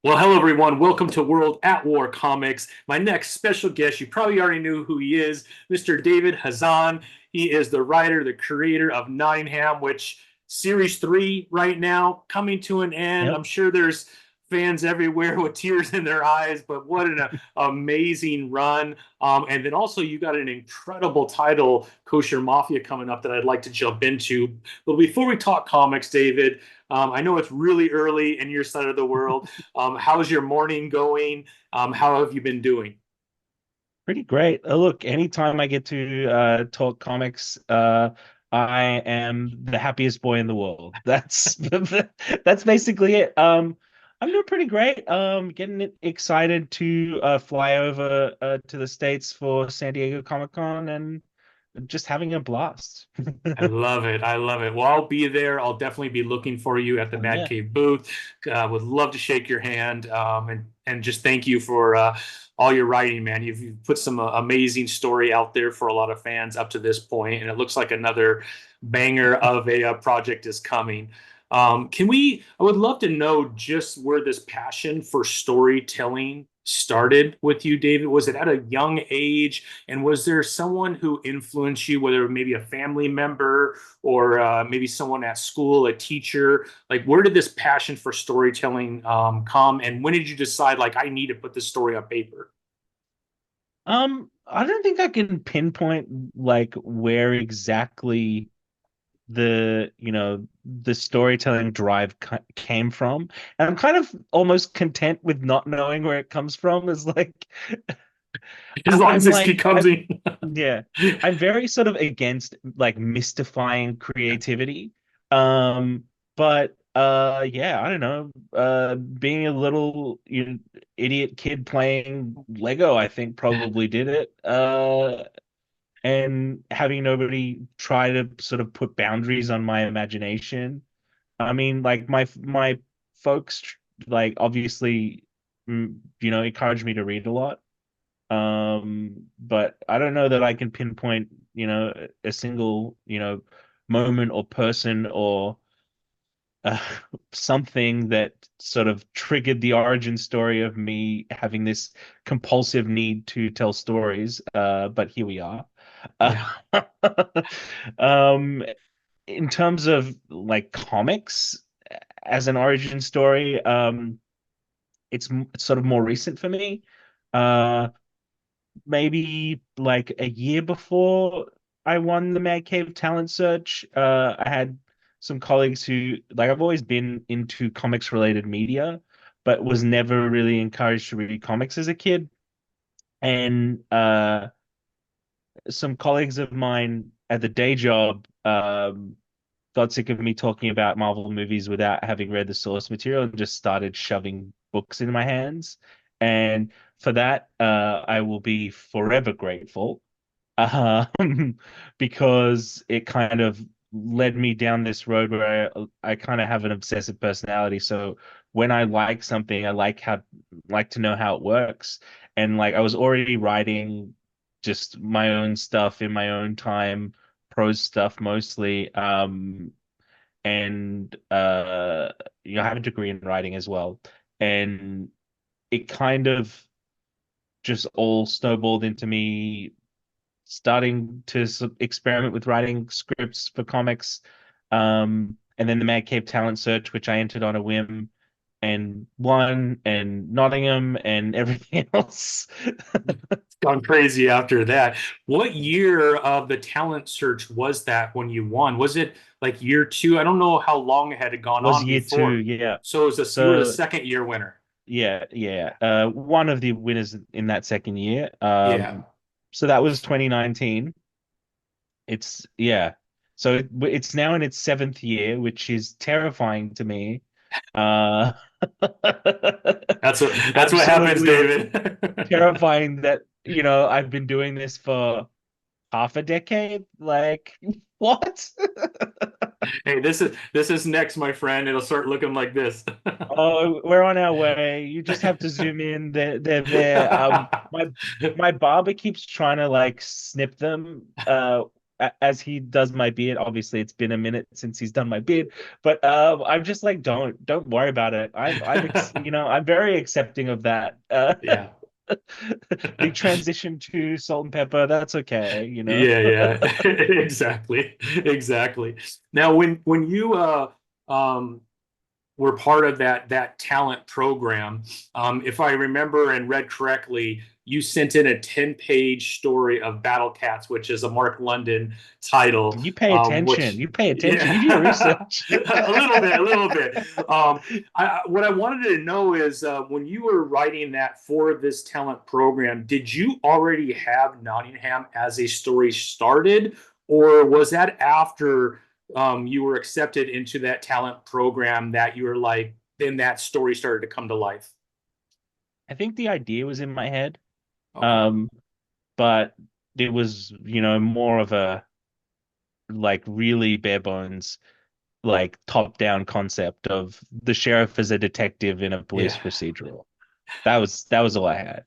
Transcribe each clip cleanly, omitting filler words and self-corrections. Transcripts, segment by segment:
Well, hello everyone. Welcome to World at War Comics. My next special guest, you probably already knew who he is, Mr. David Hazan. He is the writer, the creator of Nottingham, which series 3 right now coming to an end. Yep. I'm sure there's fans everywhere with tears in their eyes, but what an amazing run. And then also you got an incredible title, Kosher Mafia, coming up that I'd like to jump into. But before we talk comics, David, I know it's really early in your side of the world. How's your morning going? How have you been doing? Pretty great. Look, anytime I get to talk comics, I am the happiest boy in the world. That's basically it. I'm doing pretty great. Getting excited to fly over to the States for San Diego Comic-Con and just having a blast. I love it. I love it. Well, I'll be there. I'll definitely be looking for you at the Oh, Mad yeah. Cave booth. Would love to shake your hand and just thank you for all your writing, man. You've put some amazing story out there for a lot of fans up to this point, and it looks like another banger of a project is coming. Can we? I would love to know just where this passion for storytelling started with you, David. Was it at a young age? And was there someone who influenced you, whether maybe a family member or maybe someone at school, a teacher? Like, where did this passion for storytelling come? And when did you decide, like, I need to put this story on paper? I don't think I can pinpoint like where exactly the storytelling drive came from, and I'm kind of almost content with not knowing where it comes from. Is like As long as I'm this kid like comes in. yeah, I'm very sort of against like mystifying creativity. But yeah, I don't know. Being a little idiot kid playing Lego, I think probably did it. And having nobody try to sort of put boundaries on my imagination. I mean, like my folks, like obviously, encouraged me to read a lot. But I don't know that I can pinpoint, a single, moment or person or uh, something that sort of triggered the origin story of me having this compulsive need to tell stories. But here we are. Uh, Yeah. um, in terms of like comics as an origin story, it's sort of more recent for me. Uh, Maybe like a year before I won the Mad Cave Talent Search, I had some colleagues who, like, I've always been into comics related media, but was never really encouraged to read comics as a kid. And some colleagues of mine at the day job got sick of me talking about Marvel movies without having read the source material and just started shoving books in my hands. And for that, I will be forever grateful, um, because it kind of led me down this road where I kind of have an obsessive personality. So when I like something, I like to know how it works. And like I was already writing just my own stuff in my own time, prose stuff mostly. And I have a degree in writing as well. And it kind of just all snowballed into me starting to experiment with writing scripts for comics. And then the Mad Cave Talent Search, which I entered on a whim and won, and Nottingham and everything else. Gone crazy after that. What year of the talent search was that when you won? Was it like year two? I don't know how long it had gone Was on year two, before. yeah. So it was you were the So second year winner. yeah, yeah. One of the winners in that second year. Yeah. So that was 2019. It's yeah. So it's now in its seventh year, which is terrifying to me. Uh, That's what happens, absolutely David. terrifying that, I've been doing this for half a decade. Like, what? Hey, this is next, my friend. It'll start looking like this. Oh, we're on our way. You just have to zoom in. They're there. My barber keeps trying to like snip them. as he does my beard. Obviously, it's been a minute since he's done my beard, but I'm just like, don't worry about it. I'm very accepting of that. Yeah. Big transition to salt and pepper. That's okay, you know. Yeah, yeah, exactly, exactly. Now, when you um were part of that talent program, if I remember and read correctly, you sent in a 10-page story of Battle Cats, which is a Mark London title, You pay attention. which You pay attention. You do your yeah, research. a little bit, a little bit. What I wanted to know is when you were writing that for this talent program, did you already have Nottingham as a story started, or was that after you were accepted into that talent program that you were like, then that story started to come to life? I think the idea was in my head, Okay. um, but it was, more of a like really bare bones, like top down concept of the sheriff as a detective in a police Yeah. procedural. That was all I had.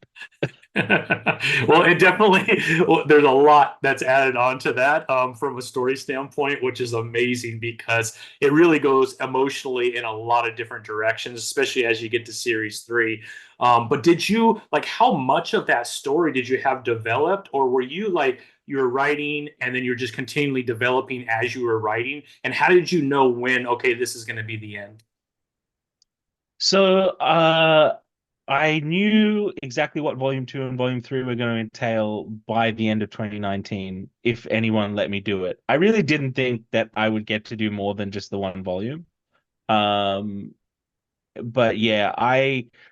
Well, it definitely, well, there's a lot that's added on to that from a story standpoint, which is amazing because it really goes emotionally in a lot of different directions, especially as you get to series three. But did you like how much of that story did you have developed, or were you like you were writing and then you're just continually developing as you were writing? And how did you know when, okay, this is going to be the end? So, I knew exactly what volume two and volume three were going to entail by the end of 2019, if anyone let me do it. I really didn't think that I would get to do more than just the one volume. Um, but yeah,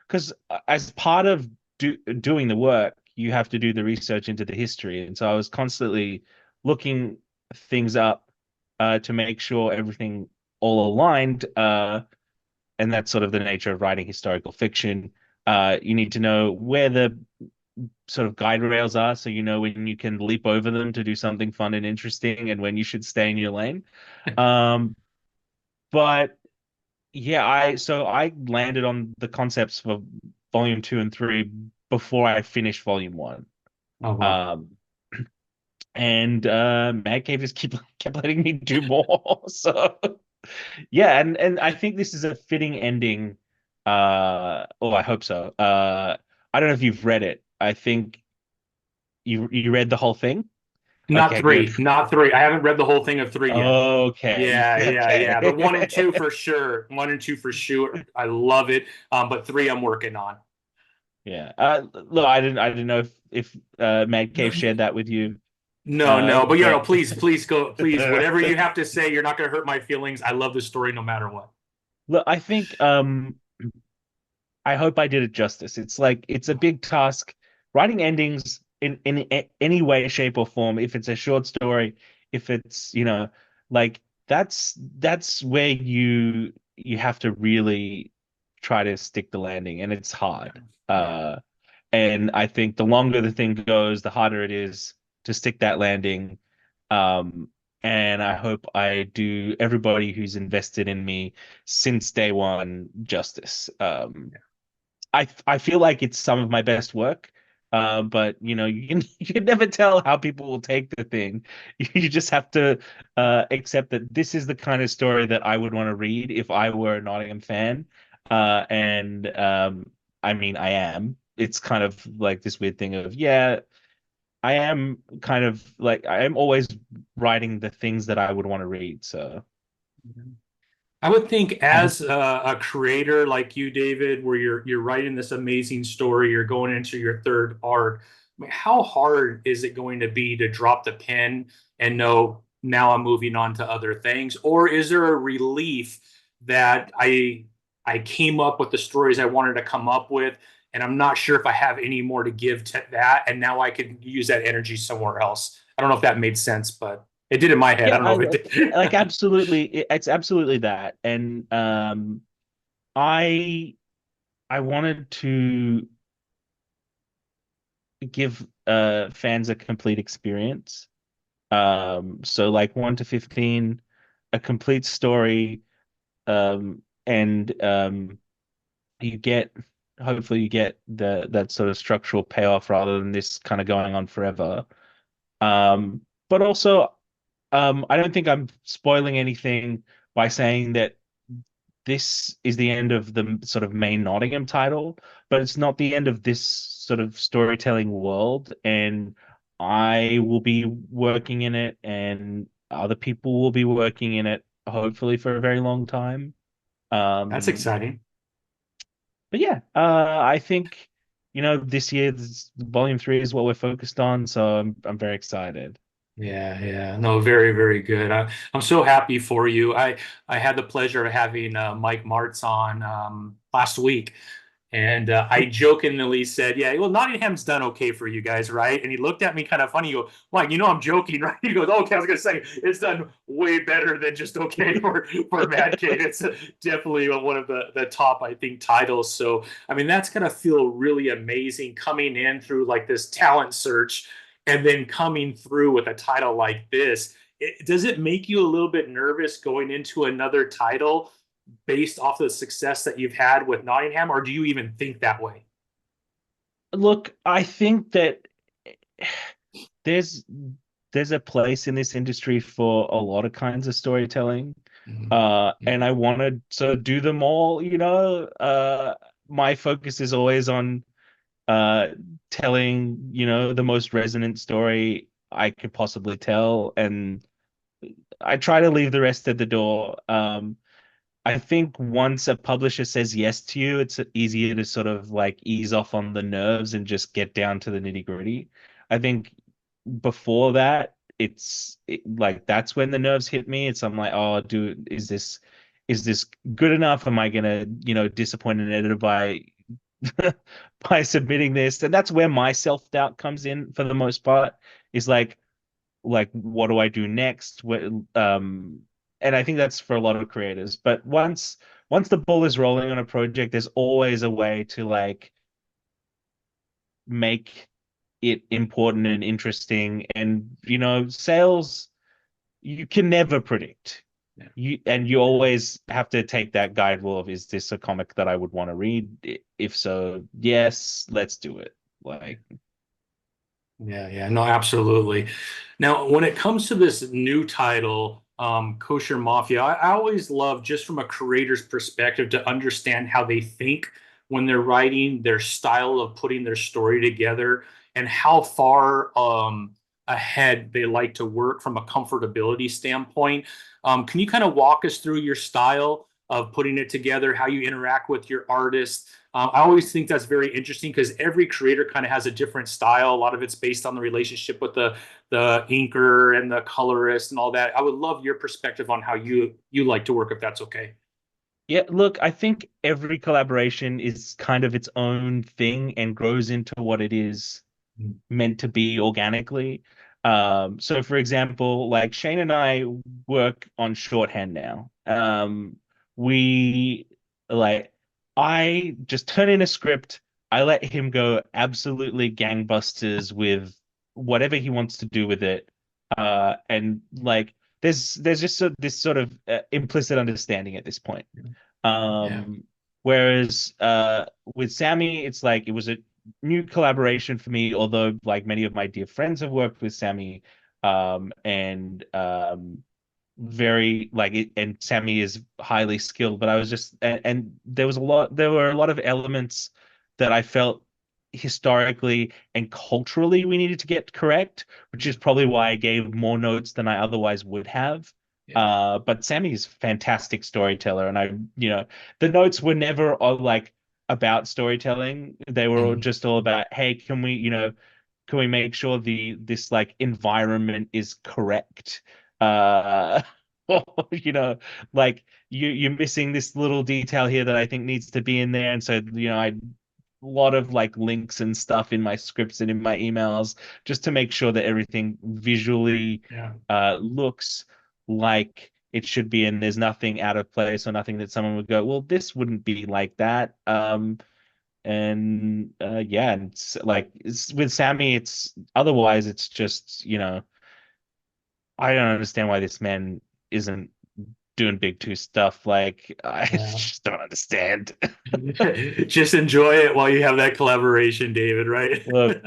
because as part of doing the work, you have to do the research into the history. And so I was constantly looking things up to make sure everything all aligned. And that's sort of the nature of writing historical fiction. You need to know where the sort of guide rails are, so you know when you can leap over them to do something fun and interesting, and when you should stay in your lane. Um, but yeah, I landed on the concepts for volume two and three before I finished volume one. Oh, wow. Um, and Mad Cave just kept letting me do more. So yeah, and I think this is a fitting ending. Oh, I hope so. I don't know if you've read it. I think you read the whole thing. Not Okay, good. three, not three. I haven't read the whole thing of three yet. Okay, Yeah, yeah, yeah. But one and two okay. for sure. One and two for sure. I love it. But three I'm working on. Yeah. Look, I didn't know if Mad No, Cave shared that with you. no, no. But But please, please go, please. Whatever you have to say, you're not going to hurt my feelings. I love the story no matter what. look, I think I hope I did it justice. It's like it's a big task. Writing endings in any way, shape, or form, if it's a short story, if it's, like that's where you have to really try to stick the landing, and it's hard. Yeah. And I think the longer the thing goes, the harder it is to stick that landing. Um, and I hope I do everybody who's invested in me since day one justice. I feel like it's some of my best work. But you can never tell how people will take the thing. You just have to accept that this is the kind of story that I would want to read if I were a Nottingham fan. And I mean, I am. It's kind of like this weird thing of, yeah, I am kind of like I am always writing the things that I would want to read. So I would think and as a creator like you, David, where you're writing this amazing story, you're going into your third arc. I mean, how hard is it going to be to drop the pen and know now I'm moving on to other things? Or is there a relief that I came up with the stories I wanted to come up with, and I'm not sure if I have any more to give to that, and now I could use that energy somewhere else. I don't know if that made sense, but it did in my head. I yeah, don't know if it like did. absolutely, it's absolutely that. And I I wanted to give fans a complete experience. So like 1 to 15, a complete story, and you get hopefully you get that sort of structural payoff rather than this kind of going on forever. But also I don't think I'm spoiling anything by saying that this is the end of the sort of main Nottingham title, but it's not the end of this sort of storytelling world. And I will be working in it, and other people will be working in it, hopefully for a very long time. That's Um, exciting. but yeah, I think this year volume 3 is what we're focused on, so I'm very excited. Yeah, yeah. No, very, very good. I'm so happy for you. I had the pleasure of having Mike Martz on last week, and I jokingly said, "Yeah, well, Nottingham's done okay for you guys, right?" And he looked at me kind of funny. You go, "Mike, you know I'm joking, right?" He goes, "Okay, I was gonna say it's done way better than just okay for Mad Kid. It's definitely one of the top, I think, titles. So, I mean, that's gonna feel really amazing coming in through like this talent search, and then coming through with a title like this. Does it make you a little bit nervous going into another title based off the success that you've had with Nottingham, or do you even think that way? Look, I think that there's there's a place in this industry for a lot of kinds of storytelling. And I want to sort of do them all. My focus is always on uh telling, the most resonant story I could possibly tell, and I try to leave the rest at the door. I think once a publisher says yes to you, it's easier to sort of like ease off on the nerves and just get down to the nitty-gritty. I think before that, like that's when the nerves hit me. I'm like, oh, dude, is this good enough? Am I gonna, disappoint an editor by by submitting this? And that's where my self-doubt comes in for the most part, is like what do I do next? And I think that's for a lot of creators. But once the ball is rolling on a project, there's always a way to like make it important and interesting. And sales you can never predict. Yeah. You always have to take that guide rule of, is this a comic that I would want to read? If so, yes, let's do it. Like, Yeah, yeah, no, absolutely. Now, when it comes to this new title, Kosher Mafia, I always love, just from a creator's perspective, to understand how they think when they're writing, their style of putting their story together, and how far ahead they like to work from a comfortability standpoint. Can you kind of walk us through your style of putting it together, how you interact with your artists? I always think that's very interesting because every creator kind of has a different style. A lot of it's based on the relationship with the inker and the colorist and all that. I would love your perspective on how you like to work, if that's okay. yeah, look, I think every collaboration is kind of its own thing and grows into what it is meant to be organically. So for example, like Shane and I work on shorthand now. We like I just turn in a script. I let him go absolutely gangbusters with whatever he wants to do with it. And like there's just this sort of implicit understanding at this point. Yeah. Um, whereas with Sammy, it's like it was a new collaboration for me, although like many of my dear friends have worked with Sammy, and very like it, and Sammy is highly skilled, but I was just and there were a lot of elements that I felt historically and culturally we needed to get correct, which is probably why I gave more notes than I otherwise would have. Yeah. But Sammy's fantastic storyteller, and the notes were never all like about storytelling. They were all Mhm. just all about, hey, can we make sure this like environment is correct? Uh, or, like you're missing this little detail here that I think needs to be in there, and so I a lot of like links and stuff in my scripts and in my emails just to make sure that everything visually Yeah. looks like it should be, and there's nothing out of place or nothing that someone would go, well, this wouldn't be like that. And yeah, and with Sammy, it's otherwise it's just, I don't understand why this man isn't doing big two stuff. Like, I Yeah. just don't understand. Just enjoy it while you have that collaboration, David, right? Look,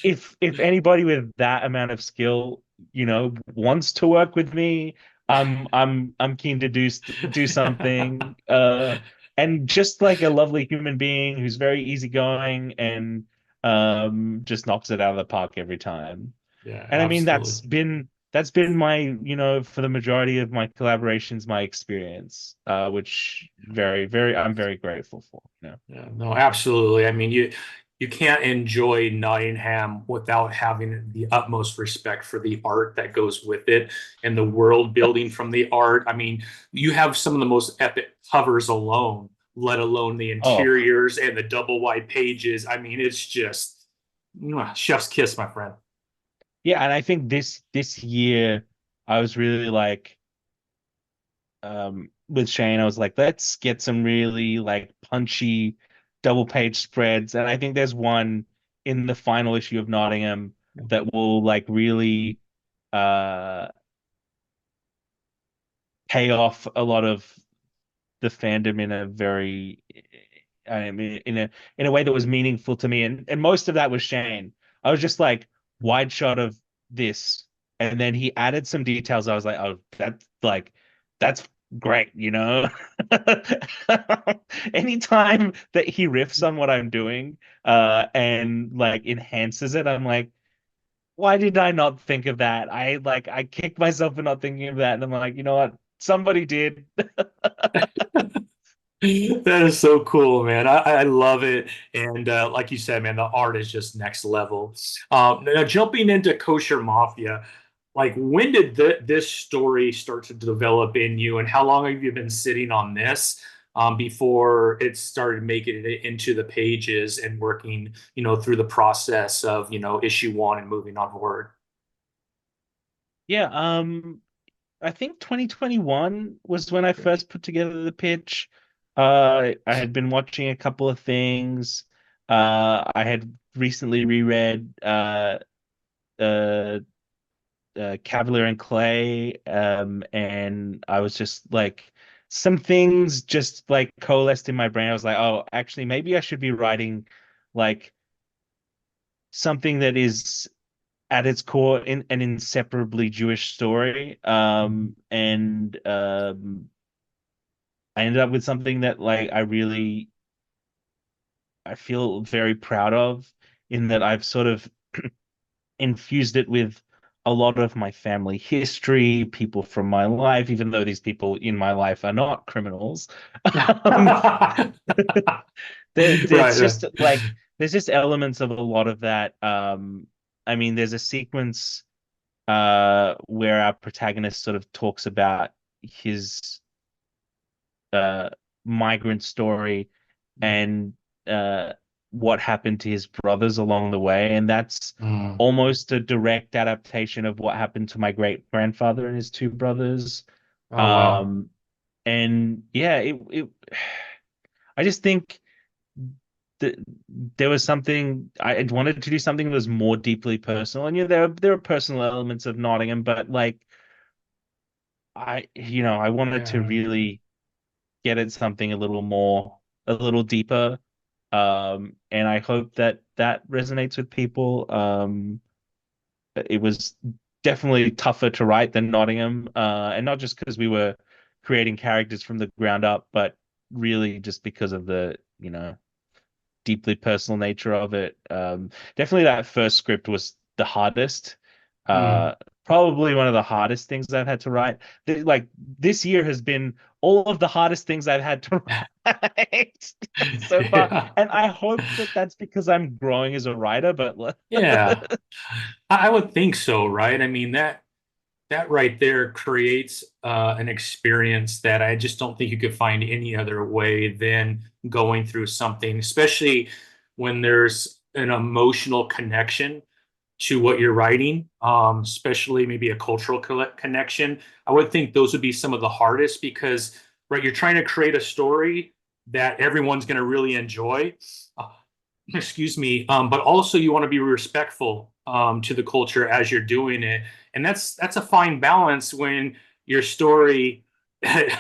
if anybody with that amount of skill, wants to work with me, I'm keen to do something. And just like a lovely human being who's very easygoing and just knocks it out of the park every time. Yeah, And I mean, absolutely. that's been my, for the majority of my collaborations, my experience, which I'm very grateful for. Yeah, no, absolutely. I mean, you can't enjoy Nottingham without having the utmost respect for the art that goes with it and the world building from the art. I mean, you have some of the most epic covers alone, let alone the Oh, interiors and the double wide pages. I mean, it's just chef's kiss, my friend. yeah, and I think this year I was really like with Shane, I was like, let's get some really like punchy double page spreads. And I think there's one in the final issue of Nottingham that will like really uh pay off a lot of the fandom in a very I mean in a way that was meaningful to me. And most of that was Shane. I was just like wide shot of this. And then he added some details. I was like, oh, that's great. Anytime that he riffs on what I'm doing, and like enhances it, I'm like, why did I not think of that? I kick myself for not thinking of that. And I'm like, you know what? Somebody did. That is so cool, man. I love it. And like you said, man, the art is just next level. Now, jumping into Kosher Mafia, like when did this story start to develop in you, and how long have you been sitting on this before it started making it into the pages and working, through the process of, issue one and moving onward? Yeah, I think 2021 was when I first put together the pitch. I had been watching a couple of things. I had recently reread uh, Cavalier and Clay, and I was just like, some things just like coalesced in my brain. I was like, oh, actually, maybe I should be writing like something that is at its core an inseparably Jewish story. And I ended up with something that like I feel very proud of, in that I've sort of infused it with a lot of my family history, people from my life, even though these people in my life are not criminals. Um, there's Right. just like there's just elements of a lot of that. I mean, there's a sequence where our protagonist sort of talks about his uh migrant story and uh what happened to his brothers along the way, and that's Mm. almost a direct adaptation of what happened to my great grandfather and his two brothers. Oh, wow. Um and yeah, it I just think that there was something I wanted to do, something that was more deeply personal. And there are personal elements of Nottingham, but like I wanted to Yeah. really get at something a little deeper. And I hope that that resonates with people. It was definitely tougher to write than Nottingham, and not just because we were creating characters from the ground up, but really just because of the, deeply personal nature of it. Definitely that first script was the hardest. Mm. Uh, Probably one of the hardest things I've had to write. Like this year has been all of the hardest things I've had to write so far, Yeah. and I hope that that's because I'm growing as a writer. But Yeah. I would think so, right? I mean, that right there creates an experience that I just don't think you could find any other way than going through something, especially when there's an emotional connection to what you're writing, especially maybe a cultural connection. I would think those would be some of the hardest because, right, you're trying to create a story that everyone's going to really enjoy. Uh, excuse me, but also you want to be respectful to the culture as you're doing it, and that's a fine balance when your story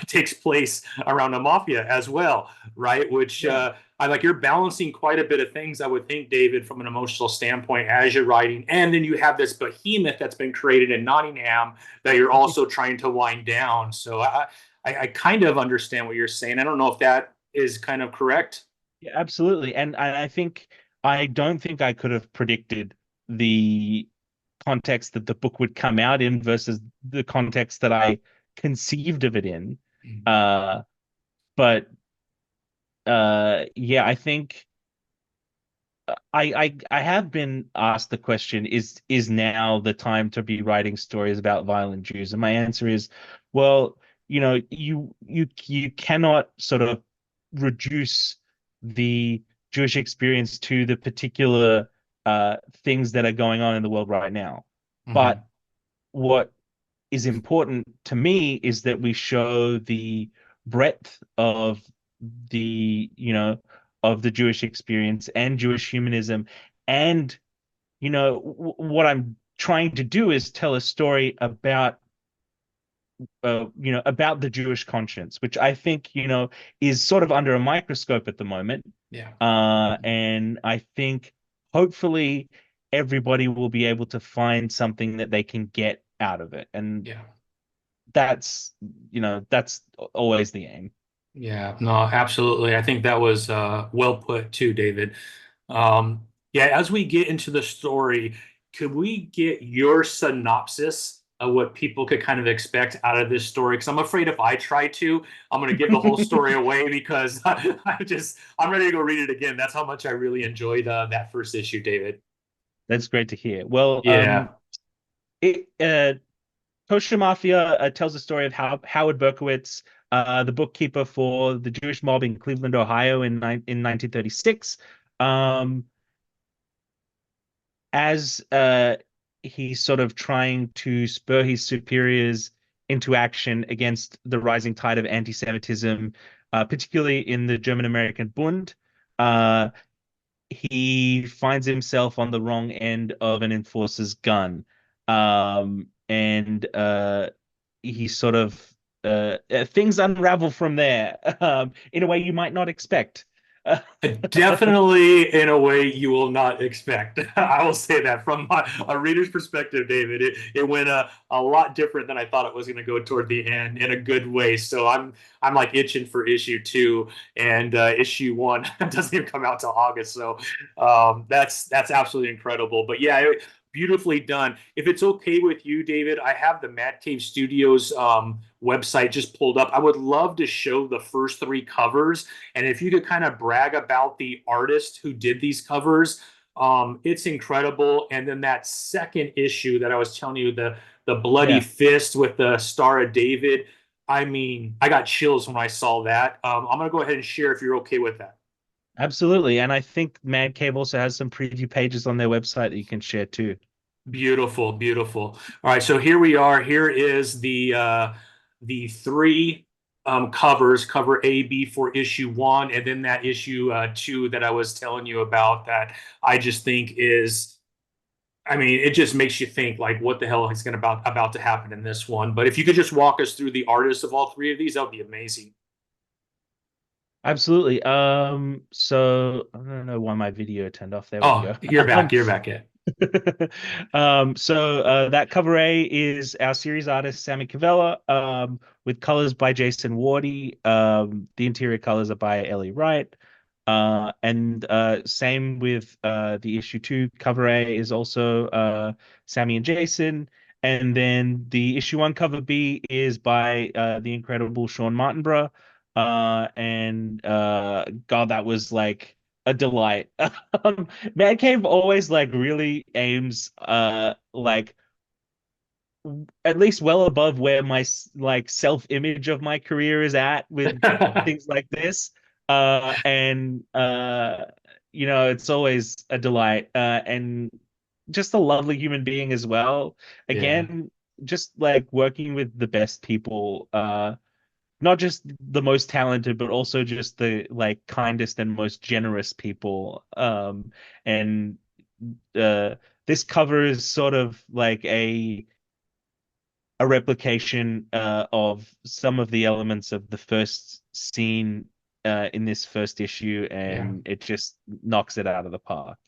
takes place around a mafia as well, right? Which Yeah. I like. You're balancing quite a bit of things, I would think, David, from an emotional standpoint as you're writing, and then you have this behemoth that's been created in Nottingham that you're also trying to wind down. So I kind of understand what you're saying. I don't know if that is kind of correct. Yeah, absolutely. And I think I don't think I could have predicted the context that the book would come out in versus the context that I conceived of it in. Uh, but yeah, I think I have been asked the question, is now the time to be writing stories about violent Jews? And my answer is, well, you cannot sort of reduce the Jewish experience to the particular things that are going on in the world right now. Mm-hmm. But what is important to me is that we show the breadth of the Jewish experience and Jewish humanism. And, what I'm trying to do is tell a story about the Jewish conscience, which I think, is sort of under a microscope at the moment. Yeah. And I think hopefully everybody will be able to find something that they can get out of it. And Yeah. that's always the aim. Yeah, no, absolutely. I think that was well put too, David. Yeah, as we get into the story, could we get your synopsis of what people could kind of expect out of this story? Because I'm afraid if I try to, I'm going to give the whole story away because I'm ready to go read it again. That's how much I really enjoyed that first issue, David. That's great to hear. Well, Yeah. it Kosher Mafia tells the story of Howard Berkowicz, the bookkeeper for the Jewish mob in Cleveland, Ohio, in 1936. Um, as he's sort of trying to spur his superiors into action against the rising tide of anti-Semitism, particularly in the German American Bund. Uh, he finds himself on the wrong end of an enforcer's gun. And he sort of things unravel from there in a way you might not expect. Definitely in a way you will not expect. I will say that from a reader's perspective, David, it went a lot different than I thought it was going to go toward the end in a good way. So I'm like itching for issue two, and issue one doesn't even come out till August. So that's absolutely incredible. But yeah, beautifully done. If it's okay with you, David, I have the Mad Cave Studios website just pulled up. I would love to show the first three covers, and if you could kind of brag about the artist who did these covers, it's incredible. And then that second issue that I was telling you, the bloody Yeah, fist with the Star of David. I mean, I got chills when I saw that. I'm gonna go ahead and share if you're okay with that. absolutely. And I think Man Cave also has some preview pages on their website that you can share too. Beautiful, beautiful. All right, so here we are. Here is the three covers, cover A, B for issue one, and then that issue two that I was telling you about that I just think is, I mean, it just makes you think like what the hell is going about to happen in this one. But if you could just walk us through the artists of all three of these, that would be amazing. Absolutely. So I don't know why my video turned off. There we Oh, go. you're back. You're back in. So that cover A is our series artist Sammy Cavella, with colors by Jason Wardy. The interior colors are by Ellie Wright. And same with the issue two cover A is also Sammy and Jason. And then the issue one cover B is by the incredible Sean Martinborough. And God, that was like a delight. Man Cave always like really aims like at least well above where my like self-image of my career is at with things like this. And it's always a delight. And just a lovely human being as well. Yeah, Again, just like working with the best people, not just the most talented, but also just the like kindest and most generous people. And uh, this cover is sort of like a a replication of some of the elements of the first scene in this first issue, Yeah, and it just knocks it out of the park.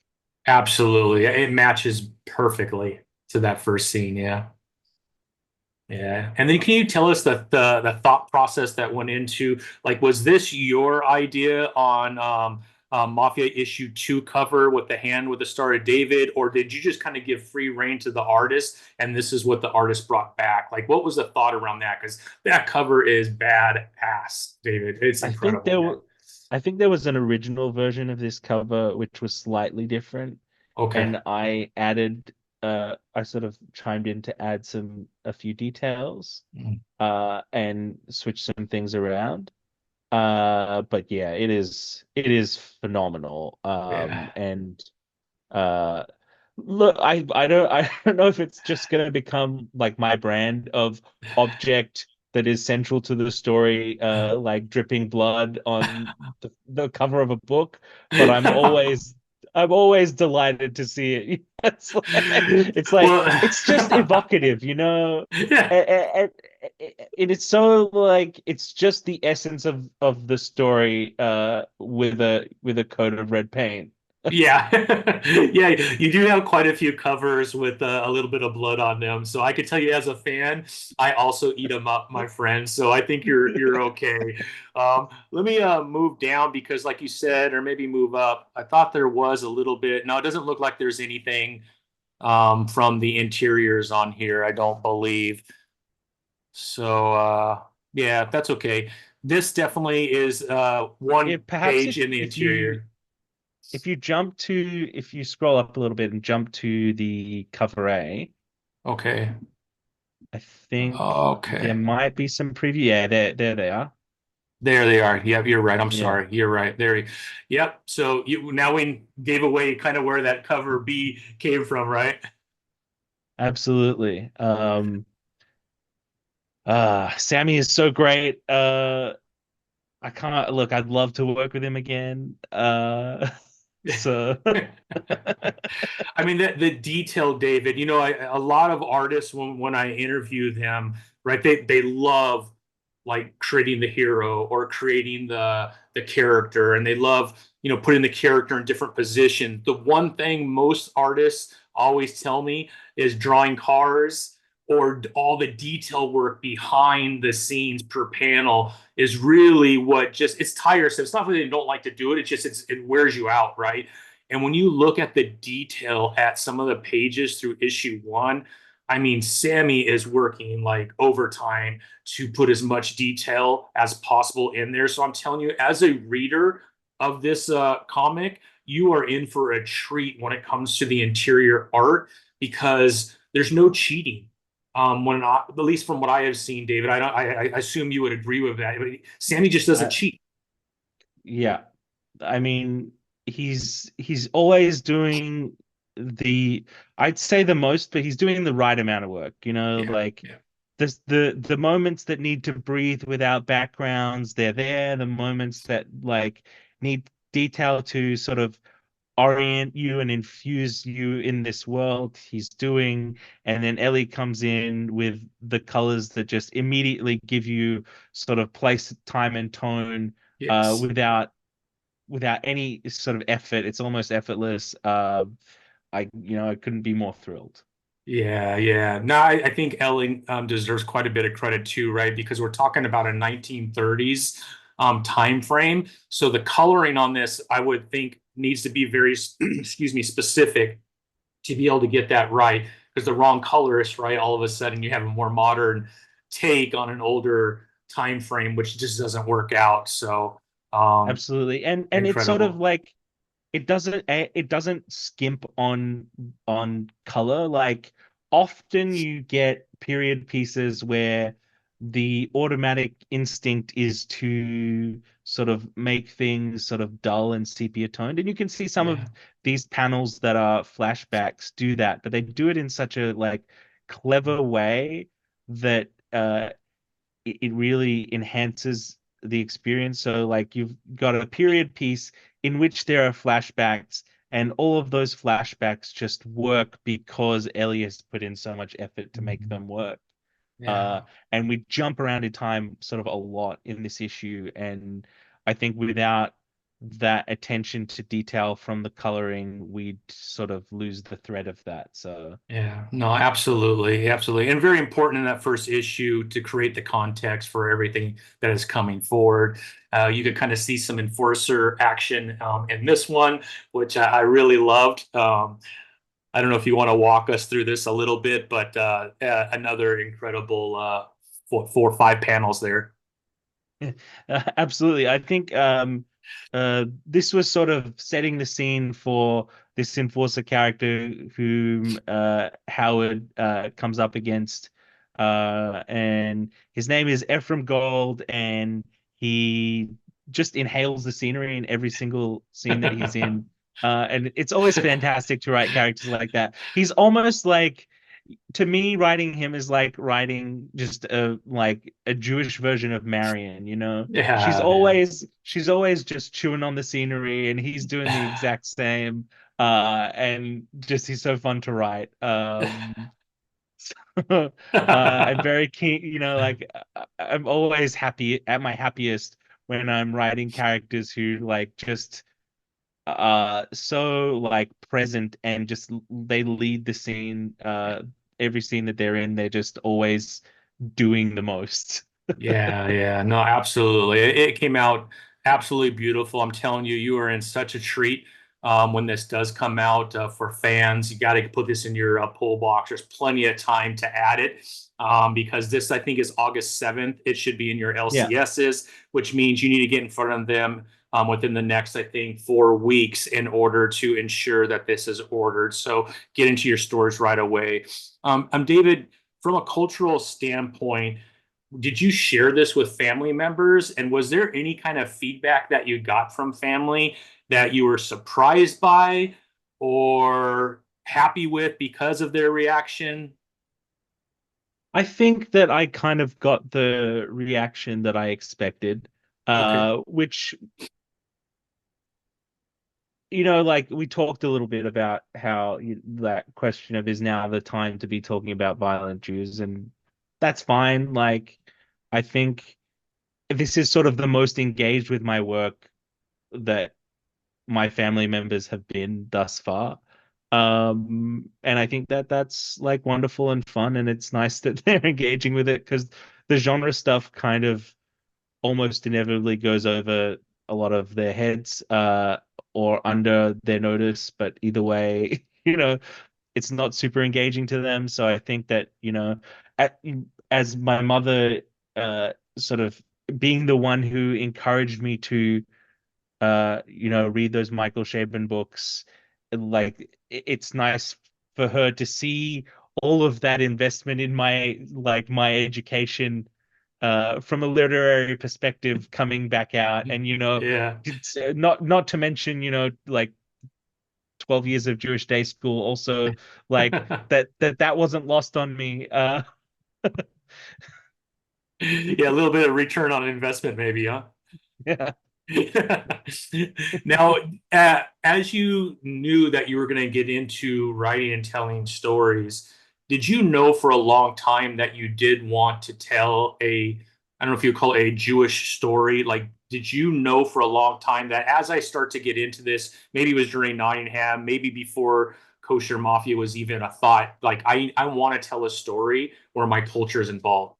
absolutely. It matches perfectly to that first scene. Yeah. Yeah. And then can you tell us the thought process that went into, like, was this your idea on Mafia issue 2 cover with the hand with the Star of David, or did you just kind of give free reign to the artist and this is what the artist brought back? Like, what was the thought around that? Because that cover is badass, David. It's I think incredible, there man. were, I think there was an original version of this cover which was slightly different, Okay. and I sort of chimed in to add a few details, Mhm. and switch some things around. But yeah, it is phenomenal. Yeah. And uh, look, I don't know if it's just gonna become like my brand of object that is central to the story, like dripping blood on the cover of a book, but I'm always delighted to see it. Well, It's just evocative, you know. yeah. And it's so like it's just the essence of the story, with a coat of red paint. Yeah, yeah, you do have quite a few covers with a little bit of blood on them. So I could tell you as a fan, I also eat them up, my friend. So I think you're okay. Let me move down because, like you said, or maybe move up. I thought there was a little bit. No, it doesn't look like there's anything from the interiors on here. I don't believe. So yeah, that's okay. This definitely is one Perhaps page in the if you interior. if you scroll up a little bit and jump to the cover A, Okay. I think there Okay. might be some preview. Yeah, there they are. There they are. Yep, you're right. I'm Yeah, sorry. You're right. There. Yep. So you now we gave away kind of where that cover B came from, right? absolutely. Sammy is so great. I can't look. I'd love to work with him again. So I mean, the detail, David. A lot of artists when I interview them, right? They love like creating the hero or creating the character, and they love putting the character in different positions. The one thing most artists always tell me is drawing cars or all the detail work behind the scenes per panel is really what just it's tiresome. It's not that they don't like to do it. It's just it wears you out, right? And when you look at the detail at some of the pages through issue 1, I mean, Sammy is working like overtime to put as much detail as possible in there. So I'm telling you, as a reader of this comic, you are in for a treat when it comes to the interior art because there's no cheating. At least from what I have seen, David, I assume you would agree with that. Sammy just doesn't uh, cheat. yeah, I mean, he's always doing the I'd say the most, but he's doing the right amount of work, Yeah, like yeah, the moments that need to breathe without backgrounds, they're there. The moments that like need detail to sort of orient you and infuse you in this world, he's doing. And then Ellie comes in with the colors that just immediately give you sort of place, time, and tone, yes. without any sort of effort. It's almost effortless. I couldn't be more thrilled. Yeah, yeah. No, I think Ellen deserves quite a bit of credit too, right? Because we're talking about a 1930s time frame. So the coloring on this, I would think, needs to be very, excuse me, specific to be able to get that right. Because the wrong colorist, right, all of a sudden you have a more modern take on an older time frame, which just doesn't work out. So Absolutely. And it's sort of incredible. like it doesn't skimp on color. Like, often you get period pieces where the automatic instinct is to sort of make things sort of dull and sepia toned, and you can see some of Yeah. these panels that are flashbacks do that, but they do it in such a like clever way that it really enhances the experience. So like you've got a period piece in which there are flashbacks, and all of those flashbacks just work because Elias put in so much effort to make them work. Yeah. And we jump around in time sort of a lot in this issue. And I think without that attention to detail from the coloring, we'd sort of lose the thread of that. So Yeah, no, absolutely, absolutely, and very important in that first issue to create the context for everything that is coming forward. You could kind of see some enforcer action in this one, which I really loved. I don't know if you want to walk us through this a little bit, but another incredible 4 or 5 panels there. Absolutely. I think this was sort of setting the scene for this enforcer character whom Howard comes up against. And his name is Ephraim Gold, and he just inhales the scenery in every single scene that he's in. And it's always fantastic to write characters like that. He's almost like, to me, writing him is like writing just a Jewish version of Marion, you know. She's Yeah, yeah. always she's always just chewing on the scenery, and he's doing the exact same. And just he's so fun to write. I'm very keen, you know, like I'm always happy at my happiest when I'm writing characters who like just so like present and just they lead the scene. Every scene that they're in, they're just always doing the most. Yeah, yeah, no, absolutely. It came out absolutely beautiful. I'm telling you, you are in such a treat when this does come out for fans. You got to put this in your pull box. There's plenty of time to add it because this, I think, is August 7th. It should be in your Yeah. LCSs, which means you need to get in front of them within the next, I think, 4 weeks in order to ensure that this is ordered. So get into your stores right away. I'm David, from a cultural standpoint, did you share this with family members? And was there any kind of feedback that you got from family that you were surprised by or happy with because of their reaction? I think that I kind of got the reaction that I expected, Okay. which, you know, like we talked a little bit about how that question of is now the time to be talking about violent Jews, and that's fine. Like, I think this is sort of the most engaged with my work that my family members have been thus far. And I think that that's like wonderful and fun, and it's nice that they're engaging with it because the genre stuff kind of almost inevitably goes over a lot of their heads, or under their notice. But either way, you know, it's not super engaging to them. So I think that, you know, at, as my mother, sort of being the one who encouraged me to you know, read those Michael Chabon books. Like it's nice for her to see all of that investment in my like my education from a literary perspective coming back out. And you know, Yeah. it's not to mention, you know, like 12 years of Jewish day school also, like that wasn't lost on me. Yeah, a little bit of return on investment, maybe, huh? Yeah. Now, as you knew that you were going to get into writing and telling stories, did you know for a long time that you did want to tell I don't know if you call it a Jewish story? Like, did you know for a long time that as I start to get into this, maybe it was during Nottingham, maybe before Kosher Mafia was even a thought, like I want to tell a story where my culture is involved.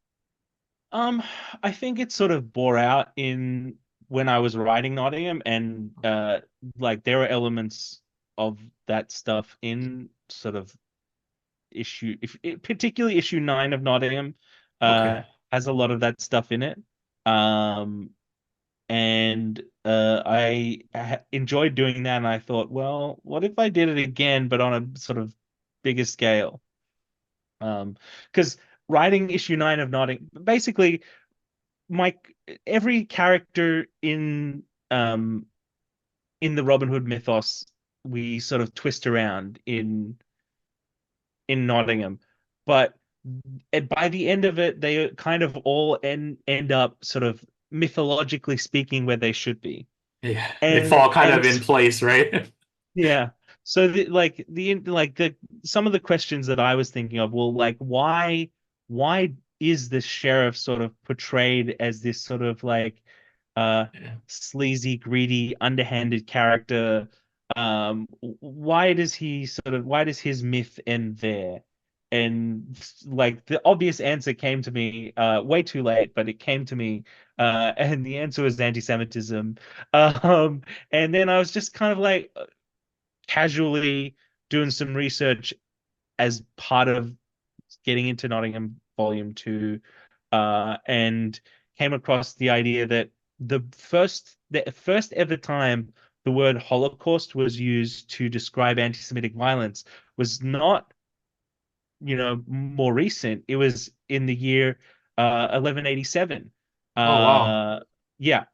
Um, I think it sort of bore out in when I was writing Nottingham, and like there are elements of that stuff in sort of particularly issue 9 of Nottingham, Okay. has a lot of that stuff in it. Um, and enjoyed doing that, and I thought, well, what if I did it again, but on a sort of bigger scale? Because writing issue 9 of Nottingham, basically Mike, every character in the Robin Hood mythos we sort of twist around in Nottingham, but by the end of it, they kind of all end up sort of mythologically speaking where they should be. Yeah, they And fall kind and of in place, right? yeah. So the some of the questions that I was thinking of, well, like why is the sheriff sort of portrayed as this sort of like uh Yeah. sleazy, greedy, underhanded character? Why does he sort of why does his myth end there? And like the obvious answer came to me way too late, but it came to me, and the answer was anti-Semitism. Um, and then I was just kind of like casually doing some research as part of getting into Nottingham Volume 2, and came across the idea that the first ever time the word Holocaust was used to describe anti-Semitic violence was not, more recent. It was in the year 1187. Oh, wow. Uh, yeah.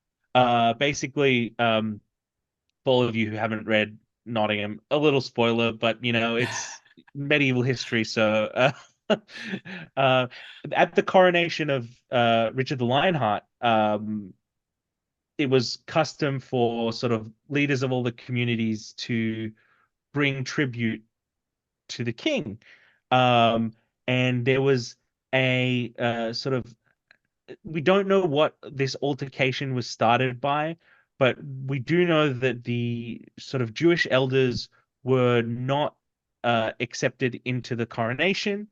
Basically, for all of you who haven't read Nottingham, a little spoiler, but it's medieval history. So, uh, at the coronation of Richard the Lionheart, it was custom for sort of leaders of all the communities to bring tribute to the king. Um, and there was a sort of we don't know what this altercation was started by, but we do know that the sort of Jewish elders were not accepted into the coronation.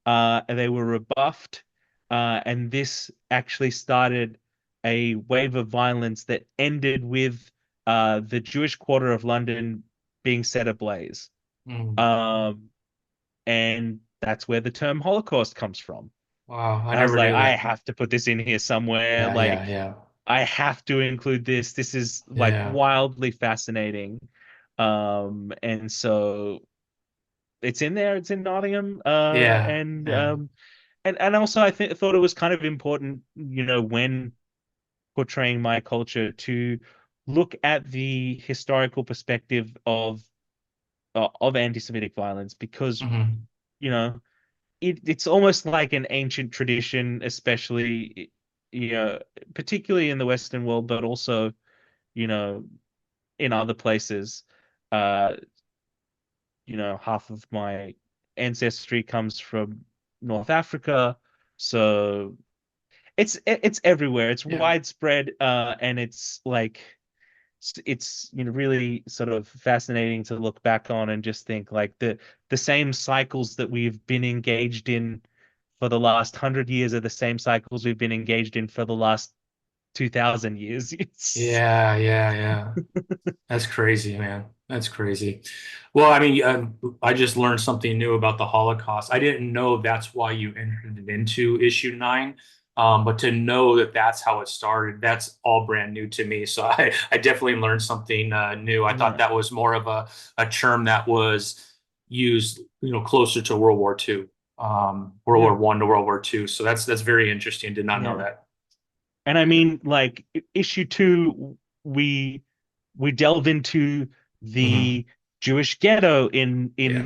And they were rebuffed, and this actually started a wave of violence that ended with the Jewish quarter of London being set ablaze. Mm. Um, and that's where the term Holocaust comes from. Wow. I And I was never like, knew I that. have to put this in here somewhere. Yeah, yeah, Like, yeah, I have to include this. This is like yeah, wildly fascinating. And so it's in there. It's in Nottingham. yeah, yeah. And also thought it was kind of important, when portraying my culture to look at the historical perspective of anti-Semitic violence because Hmm. you know it's almost like an ancient tradition, especially you know, particularly in the Western world, but also you know in other places. Uh, half of my ancestry comes from North Africa, so it's everywhere. It's Yeah, widespread, and it's like it's really sort of fascinating to look back on and just think like the same cycles that we've been engaged in for the last 100 years are the same cycles we've been engaged in for the last 2000 years. It's yeah, yeah, yeah. That's crazy, man. That's crazy. Well, I mean, I just learned something new about the Holocaust. I didn't know that's why you entered it into issue 9. But to know that that's how it started, that's all brand new to me. So I definitely learned something new. I thought yeah, that was more of a term that was used, closer to World War II, World yeah, War I to World War II. So that's very interesting. Did not know yeah. that. And I mean, like issue 2, we we delve into Hmm. the Jewish ghetto in Yeah,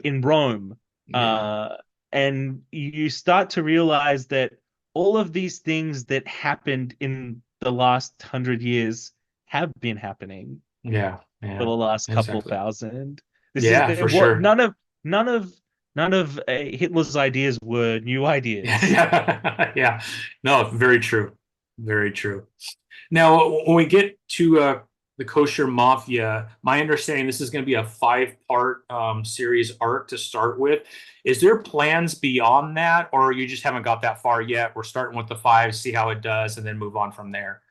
in Rome, yeah, uh, and you start to realize that all of these things that happened in the last 100 years have been happening yeah, for yeah. the last couple Exactly. thousand. This is Yeah, for what sure. none of Hitler's ideas were new ideas. Yeah, yeah. No, very true. Very true. Now, when we get to the Kosher Mafia, my understanding this is going to be a 5-part series arc to start with. Is there plans beyond that, or you just haven't got that far yet? We're starting with the 5, see how it does, and then move on from there.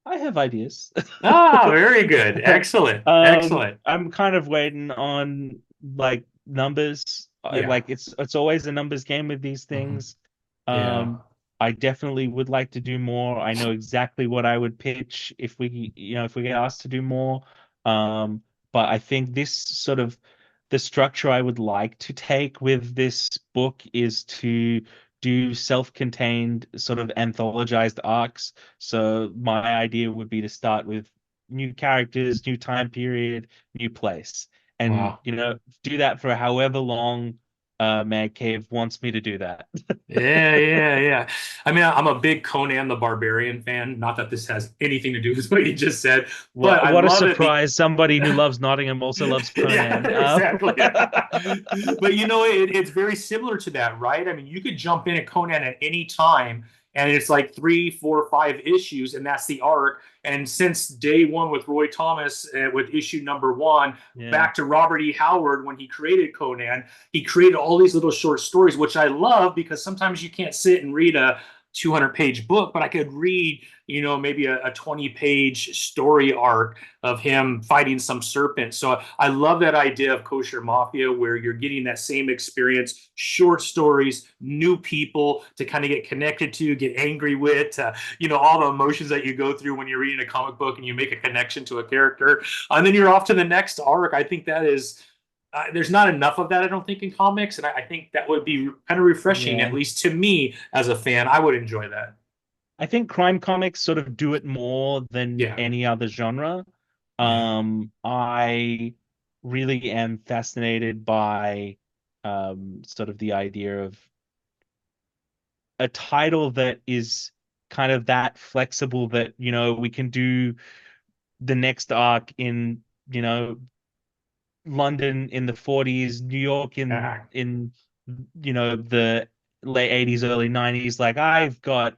I have ideas. Ah, very good. Excellent. Excellent. I'm kind of waiting on like numbers. Yeah. Like it's always a numbers game with these Mhm. things. Yeah. Um, I definitely would like to do more. I know exactly what I would pitch if we get asked to do more. Um, but I think this sort of the structure I would like to take with this book is to do self-contained sort of anthologized arcs. So my idea would be to start with new characters, new time period, new place, and Wow. do that for however long. Man Cave wants me to do that. Yeah, yeah, yeah. I mean, I'm a big Conan the Barbarian fan. Not that this has anything to do with what you just said, but I What a love it. surprise! Somebody who loves Nottingham also loves Yeah, Conan. exactly. But it's very similar to that, right? I mean, you could jump in at Conan at any time, and it's like three, four, 5 issues, and that's the arc. And since day one with Roy Thomas, with issue number one, Yeah. back to Robert E. Howard when he created Conan, he created all these little short stories, which I love because sometimes you can't sit and read a 200-page book, but I could read, maybe a 20-page story arc of him fighting some serpent. So I love that idea of Kosher Mafia where you're getting that same experience, short stories, new people to kind of get connected to, get angry with, all the emotions that you go through when you're reading a comic book and you make a connection to a character. And then you're off to the next arc. I think that is there's not enough of that, I don't think, in comics, and I think that would be kind of refreshing, at Yeah. least to me as a fan. I would enjoy that. I think crime comics sort of do it more than Yeah, any other genre. yeah, I really am fascinated by sort of the idea of a title that is kind of that flexible that, we can do the next arc in, you know, London in the 40s, New York yeah, in the late 80s, early 90s. Like I've got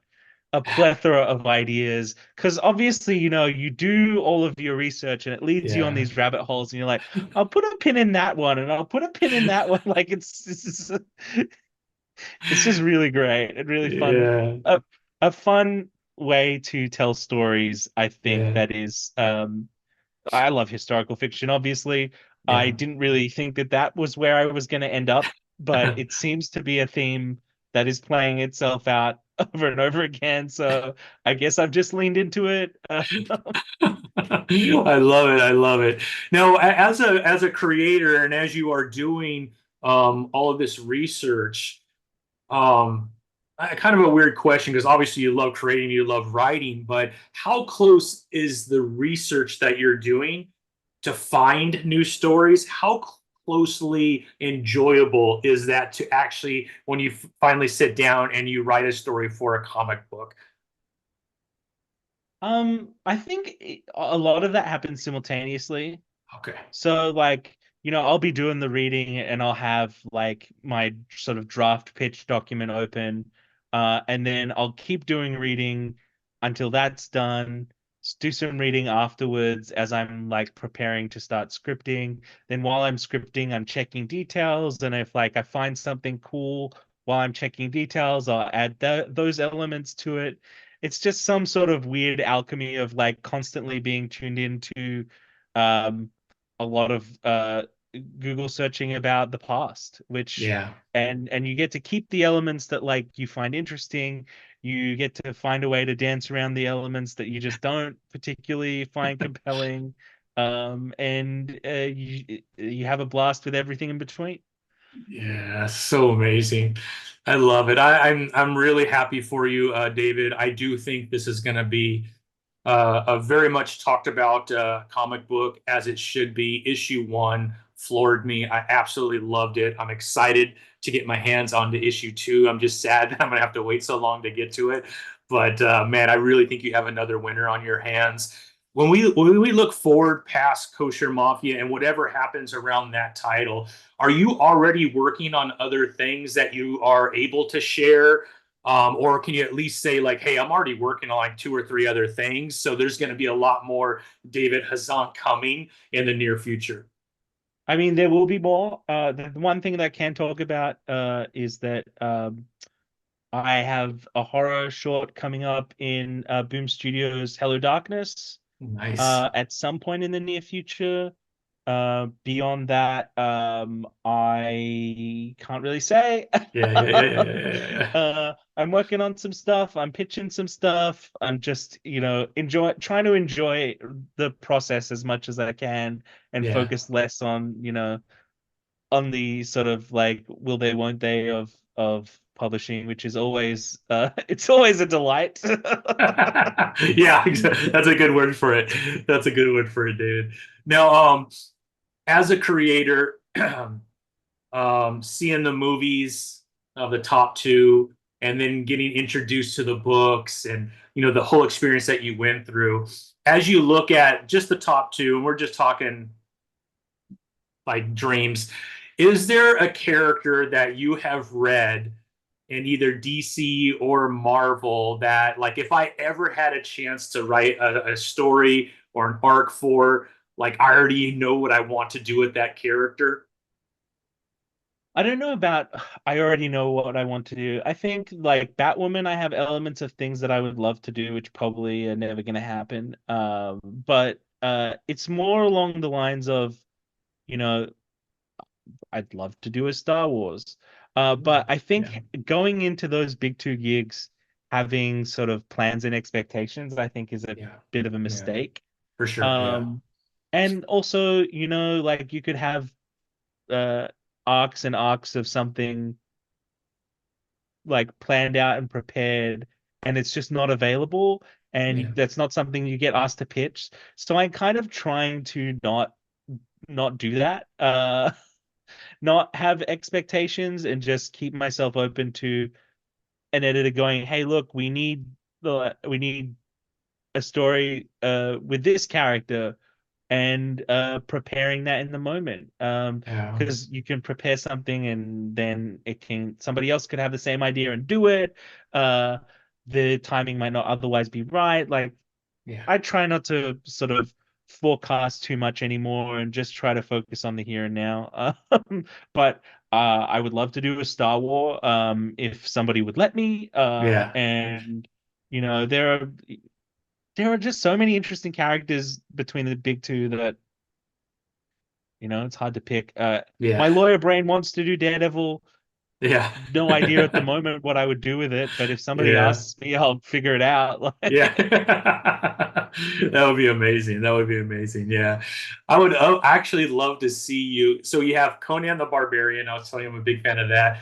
a plethora of ideas because obviously, you do all of your research and it leads you on yeah, these rabbit holes and you're like, I'll put a pin in that one and I'll put a pin in that one. Like it's just really great and really fun. yeah, A fun way to tell stories, I think yeah, that is I love historical fiction, obviously. I yeah. didn't really think that that was where I was going to end up, but it seems to be a theme that is playing itself out over and over again. So I guess I've just leaned into it. I love it. I love it. Now, as a creator, and as you are doing all of this research, kind of a weird question because obviously you love creating, you love writing, but how close is the research that you're doing to find new stories? How closely enjoyable is that to actually when you finally sit down and you write a story for a comic book? I think a lot of that happens simultaneously. Okay. So like, I'll be doing the reading and I'll have like my sort of draft pitch document open. And then I'll keep doing reading until that's done. Do some reading afterwards as I'm like preparing to start scripting. Then while I'm scripting, I'm checking details. And if like I find something cool while I'm checking details, I'll add those elements to it. It's just some sort of weird alchemy of like constantly being tuned into um a lot of Google searching about the past, which Yeah. and you get to keep the elements that like you find interesting. You get to find a way to dance around the elements that you just don't particularly find compelling. And you have a blast with everything in between. Yeah, so amazing. I love it. I'm really happy for you, David. I do think this is going to be a very much talked about comic book as it should be. Issue one floored me. I absolutely loved it. I'm excited to get my hands onto issue two. I'm just sad that I'm gonna have to wait so long to get to it. But man, I really think you have another winner on your hands. When we look forward past Kosher Mafia and whatever happens around that title, are you already working on other things that you are able to share? Or can you at least say like, hey, I'm already working on like 2 or 3 other things, so there's going to be a lot more David Hazan coming in the near future. I mean, there will be more. The one thing that I can talk about is that I have a horror short coming up in Boom Studios' Hello Darkness Nice. at some point in the near future. Beyond that, I can't really say. Yeah, yeah, yeah, yeah, yeah, yeah, yeah. I'm working on some stuff. I'm pitching some stuff. I'm just, trying to enjoy the process as much as I can and Yeah. focus less on, on the sort of like will they, won't they of publishing, which is always it's always a delight. Yeah, that's a good word for it. That's a good word for it, David. Now, as a creator, seeing the movies of the top two, and then getting introduced to the books, and the whole experience that you went through. As you look at just the top two, and we're just talking like dreams, is there a character that you have read in either DC or Marvel that, like, if I ever had a chance to write a story or an arc for, like, I already know what I want to do with that character? I don't know about I already know what I want to do. I think like Batwoman, I have elements of things that I would love to do, which probably are never going to happen. But it's more along the lines of, you know, I'd love to do a Star Wars. But I Yeah, think going into those big two gigs, having sort of plans and expectations, I think is a yeah, bit of a yeah, mistake. for sure. Yeah, Um, and also, like you could have uh arcs and arcs of something like planned out and prepared, and it's just not available, and yeah, that's not something you get asked to pitch. So I'm kind of trying to not do that. Not have expectations and just keep myself open to an editor going, "Hey, look, we need a story with this character," and preparing that in the moment. yeah, Because you can prepare something and then somebody else could have the same idea and do it. Uh, the timing might not otherwise be right. Like yeah, I try not to sort of forecast too much anymore and just try to focus on the here and now. But I would love to do a Star War if somebody would let me. yeah, And there are just so many interesting characters between the big two that it's hard to pick. yeah, My lawyer brain wants to do Daredevil. yeah, No idea at the moment what I would do with it, but if somebody yeah. asks me, I'll figure it out. Yeah. That would be amazing. That would be amazing. Yeah. I would actually love to see you. So you have Conan the Barbarian. I was telling you I'm a big fan of that.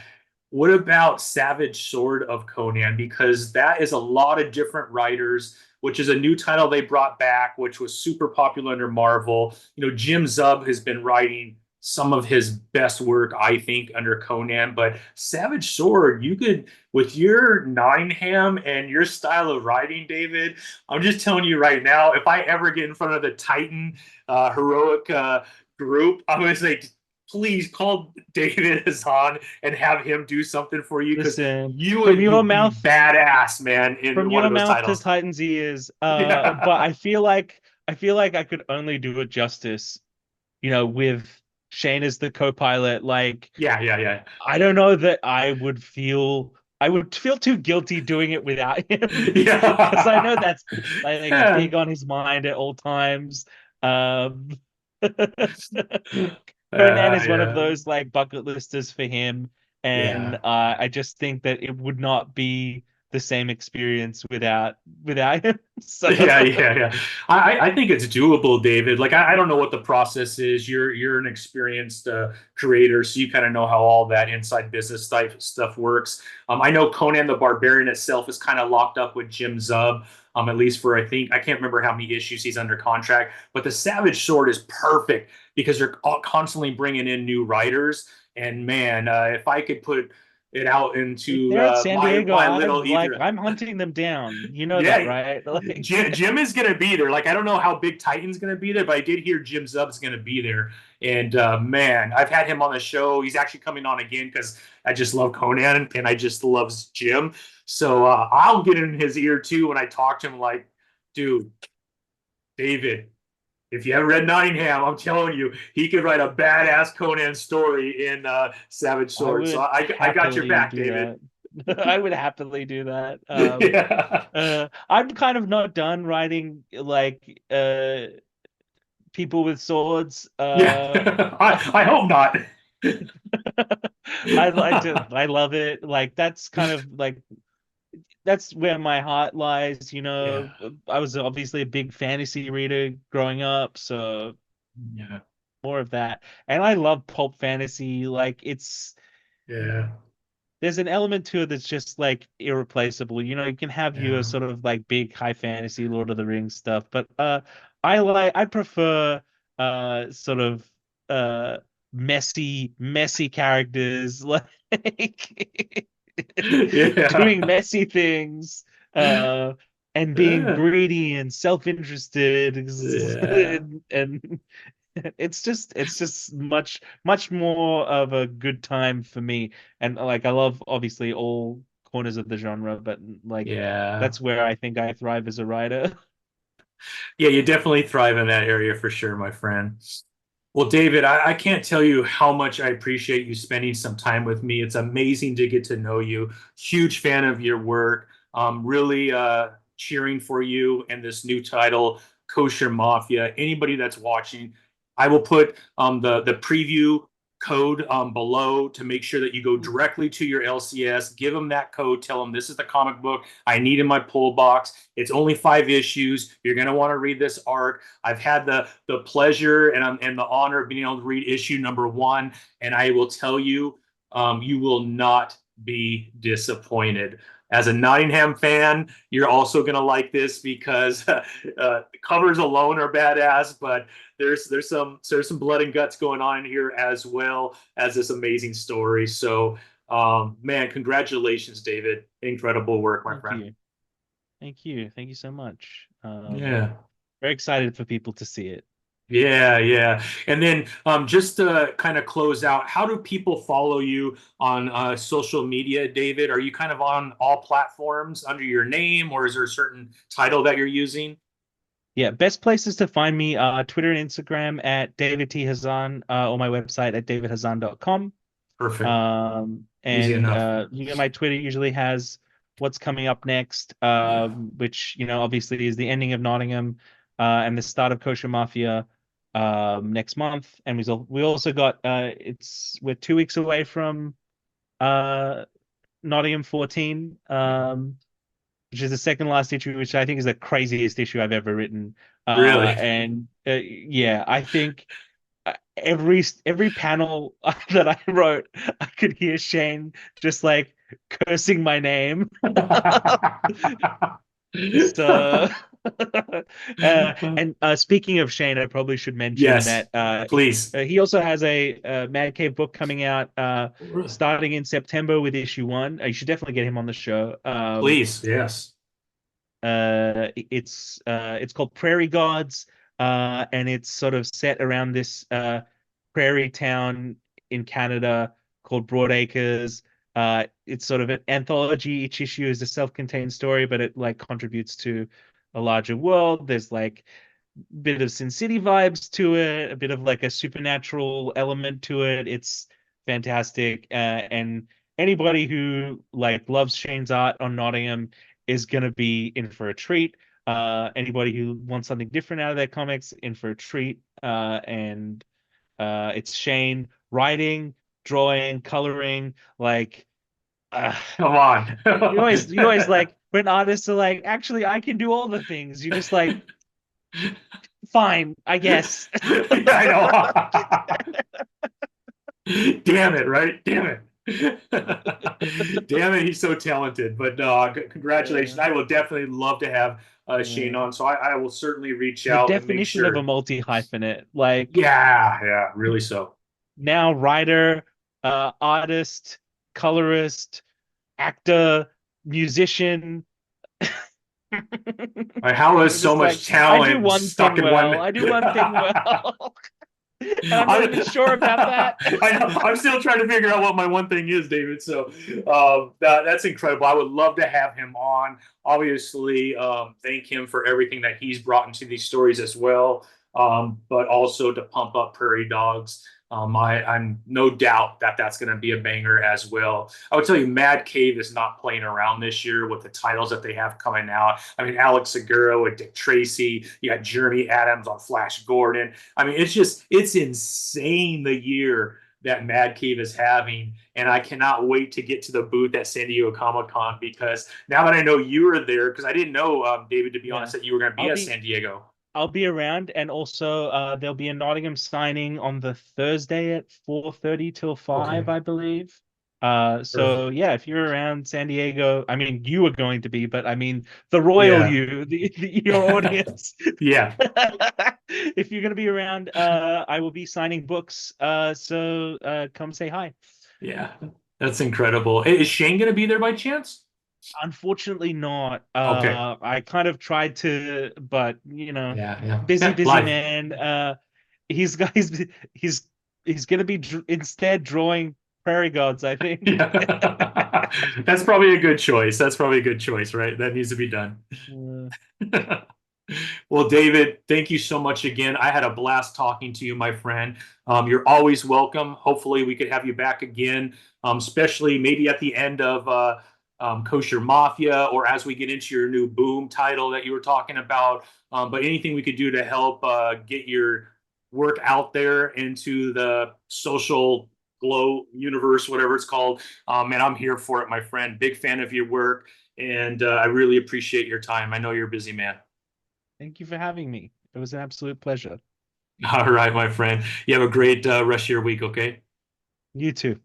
What about Savage Sword of Conan? Because that is a lot of different writers, which is a new title they brought back, which was super popular under Marvel. Jim Zub has been writing some of his best work, I think, under Conan. But Savage Sword, you could, with your Nottingham and your style of writing, David, I'm just telling you right now, if I ever get in front of the Titan heroic group, I'm going to say, please call David Hazan and have him do something for you, because Listen, you from would your you'd be mouth, badass, man, in from one your of those mouth to titles. Titan's ears. But Yeah, I feel like I could only do it justice, with Shane as the co-pilot. Like, yeah, yeah, yeah, I don't know that I would feel too guilty doing it without him because I know yeah. that's like Yeah. big on his mind at all times. Um, Conan is one of Yeah, those like bucket listers for him, and yeah. I just think that it would not be the same experience without him. So Yeah, yeah, yeah. I think it's doable, David. Like, I don't know what the process is. You're an experienced creator, so you kind of know how all that inside business type stuff works. I know Conan the Barbarian itself is kind of locked up with Jim Zub, at least for, I think, I can't remember how many issues he's under contract. But the Savage Sword is perfect because they're constantly bringing in new writers. And man, if I could put it out if into they're in San Diego, my little either. I'm hunting them down. You know that, Yeah, right? Like Jim is going to be there. Like, I don't know how big Titan's going to be there, but I did hear Jim Zub's going to be there. And man, I've had him on the show. He's actually coming on again because I just love Conan and I just loves Jim. So I'll get in his ear too when I talk to him. Like, dude, David, if you haven't read Nottingham, I'm telling you, he could write a badass Conan story in Savage I Sword. So would I got your happily back, do David. that. I would happily do that. Yeah. I'm kind of not done writing like people with swords. Yeah. I hope not. I love it. Like that's kind of like that's where my heart lies. Yeah. I was obviously a big fantasy reader growing up, so Yeah. more of that. And I love pulp fantasy. Like Yeah. there's an element to it that's just like irreplaceable. You can have your Yeah. sort of like big high fantasy Lord of the Rings stuff, but I prefer sort of uh messy characters, like doing Yeah. messy things, uh, and being Yeah. greedy and self-interested, Yeah. and it's just much more of a good time for me. And like I love obviously all corners of the genre, but like Yeah. that's where I think I thrive as a writer. Yeah, you definitely thrive in that area for sure, my friend. Well, David, I can't tell you how much I appreciate you spending some time with me. It's amazing to get to know you. Huge fan of your work. Really cheering for you and this new title, Kosher Mafia. Anybody that's watching, I will put the preview code below to make sure that you go directly to your LCS. Give them that code. Tell them this is the comic book I need in my pull box. It's only 5 issues. You're going to want to read this arc. I've had the pleasure and the honor of being able to read issue number 1, and I will tell you, you will not be disappointed. As a Nottingham fan, you're also going to like this because the covers alone are badass, but there's some blood and guts going on in here as well as this amazing story. So, man, congratulations, David! Incredible work, my Thank friend. you. Thank you so much. Yeah. Very excited for people to see it. Yeah, yeah. And then just to kind of close out, how do people follow you on social media, David? Are you kind of on all platforms under your name, or is there a certain title that you're using? Yeah, best places to find me are Twitter and Instagram at David T. Hazan, or my website at davidhazan.com. Perfect. Easy And enough. my Twitter usually has what's coming up next, which obviously is the ending of Nottingham, and the start of Kosher Mafia next month. And we also got we're 2 weeks away from uh Nottingham 14, which is the second last issue, which I think is the craziest issue I've ever written. Really? And yeah, I think every panel that I wrote, I could hear Shane just like cursing my name. So, and speaking of Shane, I probably should mention Yes, that please. he also has a Mad Cave book coming out starting in September with issue 1. You should definitely get him on the show. Please, yes. It's called Prairie Gods, and it's sort of set around this prairie town in Canada called Broadacres. It's sort of an anthology. Each issue is a self-contained story, but it like contributes to a larger world. There's like a bit of Sin City vibes to it, a bit of like a supernatural element to it. It's fantastic, and anybody who like loves Shane's art on Nottingham is gonna be in for a treat. Anybody who wants something different out of their comics, in for a treat. And it's Shane writing, drawing, coloring. Like Come on. you always like when artists are like, actually, I can do all the things. You're just like, fine, I guess. I know. Damn it, right? Damn it. Damn it, he's so talented. But no, congratulations. Yeah, I will definitely love to have Shane yeah. on. So I will certainly reach The out and make definition of a sure. multi-hyphenate, like Yeah, yeah, really so. now writer, artist, colorist, actor, musician. How is I'm so just like, much I do talent one stuck thing in well. one? I do one thing well. And I'm not even sure about that. I know. I'm still trying to figure out what my one thing is, David. So that's incredible. I would love to have him on. Obviously, thank him for everything that he's brought into these stories as well, but also to pump up Prairie Dogs. I'm no doubt that that's going to be a banger as well. I would tell you, Mad Cave is not playing around this year with the titles that they have coming out. I mean, Alex Segura and Dick Tracy. You got Jeremy Adams on Flash Gordon. I mean, it's insane the year that Mad Cave is having. And I cannot wait to get to the booth at San Diego Comic Con because now that I know you are there, because I didn't know, David, to be Yeah. honest, that you were going to be I'll at be San Diego. I'll be around, and also there'll be a Nottingham signing on the Thursday at 4:30 till Okay. 5, I believe. So yeah, if you're around San Diego, I mean, you are going to be, but I mean, the royal Yeah. you, your audience. Yeah. If you're going to be around, I will be signing books. So come say hi. Yeah. That's incredible. Is Shane going to be there by chance? Unfortunately, not. Okay. I kind of tried to, but Yeah. Yeah. busy, Yeah. busy Life. man. He's he's he's he's gonna be instead drawing prairie gods, I think. Yeah. That's probably a good choice. That's probably a good choice, right? That needs to be done. Uh, Well, David, thank you so much again. I had a blast talking to you, my friend. You're always welcome. Hopefully, we could have you back again, especially maybe at the end of Kosher Mafia or as we get into your new Boom title that you were talking about. But anything we could do to help get your work out there into the social glow universe, whatever it's called. And I'm here for it, my friend. Big fan of your work. And I really appreciate your time. I know you're a busy man. Thank you for having me. It was an absolute pleasure. All right, my friend. You have a great rest of your week, okay? You too.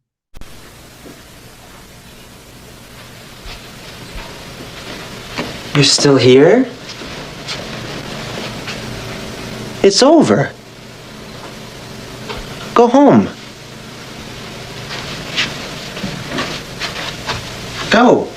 You're still here? It's over. Go home. Go.